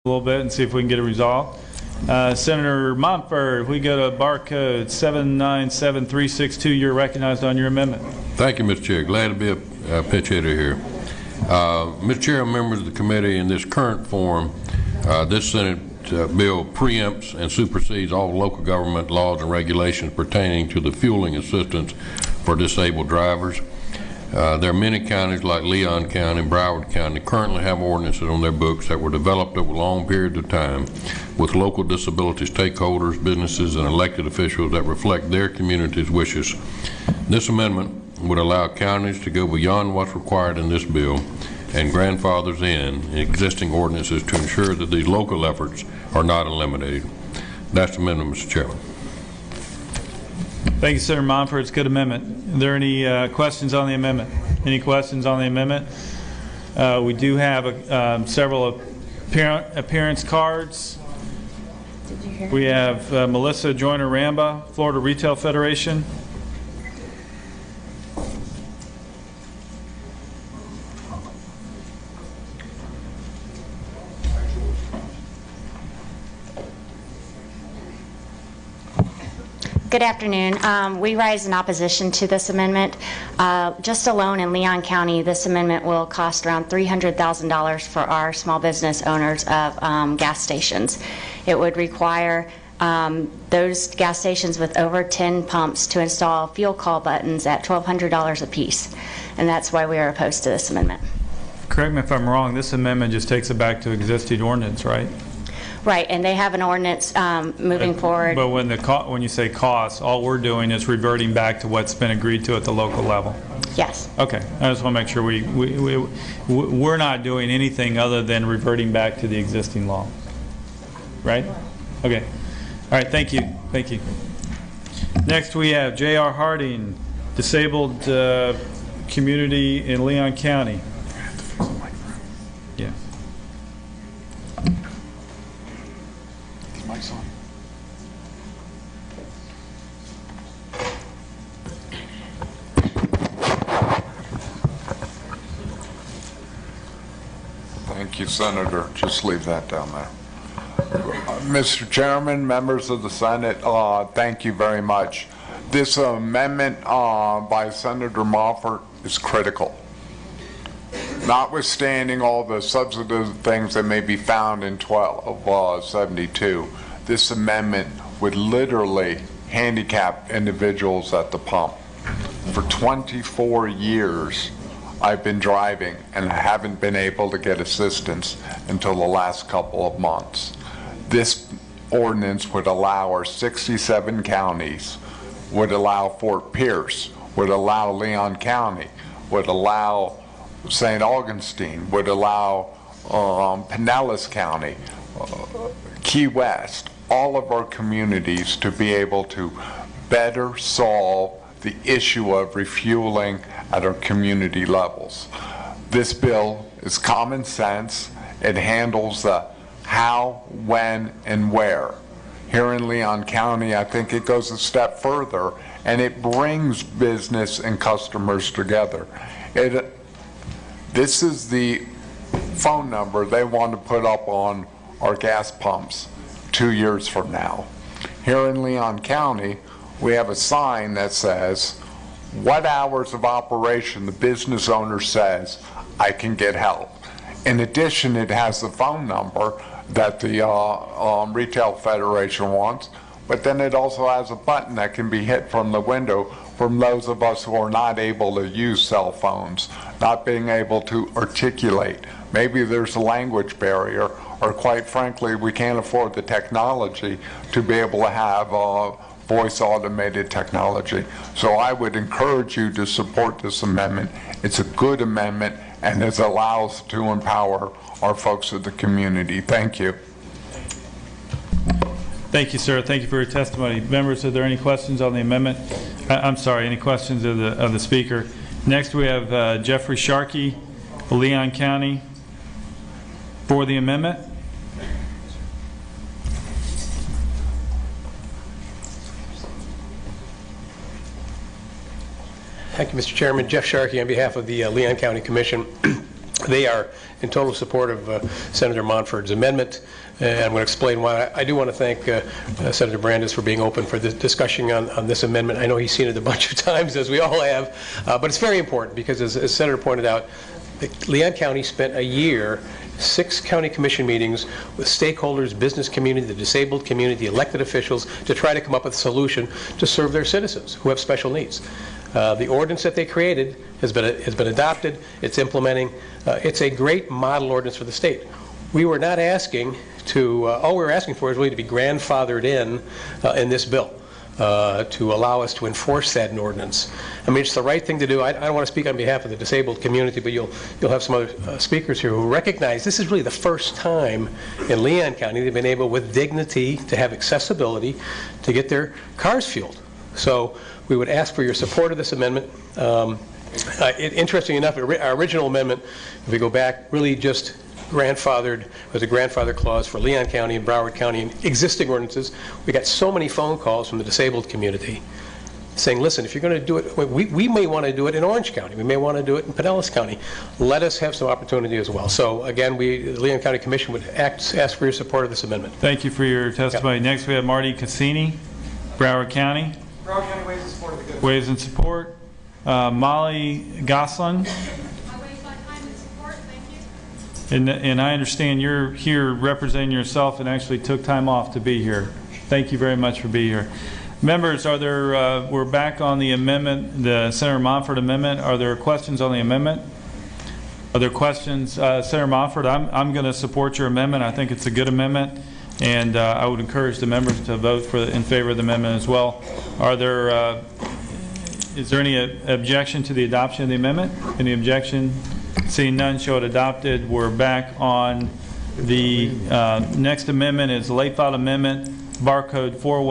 little bit and see if we can get it resolved. Senator Montford, we go to bar code 797362. You're recognized on your amendment. Thank you, Mr. Chair. Glad to be a pitch hitter here. Mr. Chair, members of the committee, in this current form, this Senate bill preempts and supersedes all local government laws and regulations pertaining to the fueling assistance for disabled drivers. There are many counties like Leon County and Broward County currently have ordinances on their books that were developed over long periods of time with local disability stakeholders, businesses, and elected officials that reflect their community's wishes. This amendment would allow counties to go beyond what's required in this bill and grandfathers in existing ordinances to ensure that these local efforts are not eliminated. That's the amendment, Mr. Chairman. Thank you, Senator Montford. It's a good amendment. Are there any questions on the amendment? Any questions on the amendment? We do have several appearance cards. We have Melissa Joyner-Ramba, Florida Retail Federation. Good afternoon. We rise in opposition to this amendment. Just alone in Leon County, this amendment will cost around $300,000 for our small business owners of gas stations. It would require those gas stations with over 10 pumps to install fuel call buttons at $1,200 a piece, and that's why we are opposed to this amendment. Correct me if I'm wrong, this amendment just takes it back to existing ordinance, right? Right, and they have an ordinance moving forward. But when you say cost, all we're doing is reverting back to what's been agreed to at the local level. Yes. Okay, I just want to make sure we're not doing anything other than reverting back to the existing law. Right? Okay. All right, thank you. Thank you. Next we have J.R. Harding, Disabled Community in Leon County. Yeah. Thank you, Senator. Just leave that down there. Mr. Chairman, members of the Senate, thank you very much. This amendment by Senator Moffett is critical. Notwithstanding all the substantive things that may be found in 1272, this amendment would literally handicap individuals at the pump. For 24 years, I've been driving and I haven't been able to get assistance until the last couple of months. This ordinance would allow our 67 counties, would allow Fort Pierce, would allow Leon County, would allow St. Augustine, would allow Pinellas County, Key West, all of our communities to be able to better solve the issue of refueling at our community levels. This bill is common sense. It handles the how, when, and where. Here in Leon County, I think it goes a step further and it brings business and customers together. This is the phone number they want to put up on our gas pumps 2 years from now. Here in Leon County, we have a sign that says, what hours of operation the business owner says I can get help. In addition, it has the phone number that the Retail Federation wants, but then it also has a button that can be hit from the window from those of us who are not able to use cell phones, not being able to articulate. Maybe there's a language barrier, or quite frankly, we can't afford the technology to be able to have voice automated technology. So I would encourage you to support this amendment. It's a good amendment and it allows to empower our folks of the community. Thank you. Thank you, sir. Thank you for your testimony. Members, are there any questions on the amendment? I'm sorry, any questions of the speaker? Next we have Jeffrey Sharkey, Leon County, for the amendment. Thank you, Mr. Chairman. Jeff Sharkey on behalf of the Leon County Commission. They are in total support of Senator Montford's amendment, and I'm going to explain why. I do want to thank Senator Brandes for being open for the discussion on this amendment. I know he's seen it a bunch of times, as we all have, but it's very important because, as Senator pointed out, Leon County spent a year, 6 county commission meetings with stakeholders, business community, the disabled community, elected officials, to try to come up with a solution to serve their citizens who have special needs. The ordinance that they created has been adopted. It's implementing. It's a great model ordinance for the state. We were not asking to. All we were asking for is really to be grandfathered in this bill to allow us to enforce that in ordinance. I mean, it's the right thing to do. I don't want to speak on behalf of the disabled community, but you'll have some other speakers here who recognize this is really the first time in Leon County they've been able, with dignity, to have accessibility to get their cars fueled. So we would ask for your support of this amendment. Interesting enough, our original amendment, if we go back, really just was a grandfather clause for Leon County and Broward County and existing ordinances. We got so many phone calls from the disabled community saying, listen, if you're going to do it, we may want to do it in Orange County. We may want to do it in Pinellas County. Let us have some opportunity as well. So again, the Leon County Commission would ask for your support of this amendment. Thank you for your testimony. Yep. Next we have Marty Cassini, Broward County. Broward County waives in support of the good. Waves in support. Molly Goslin. And I understand you're here representing yourself and actually took time off to be here. Thank you very much for being here. Members, are there, we're back on the amendment, the Senator Montford amendment. Are there questions on the amendment? Are there questions? Senator Montford, I'm going to support your amendment. I think it's a good amendment, and I would encourage the members to vote in favor of the amendment as well. Are there, is there any objection to the adoption of the amendment? Any objection? Seeing none, show it adopted. We're back on the next amendment is late file amendment, barcode 41.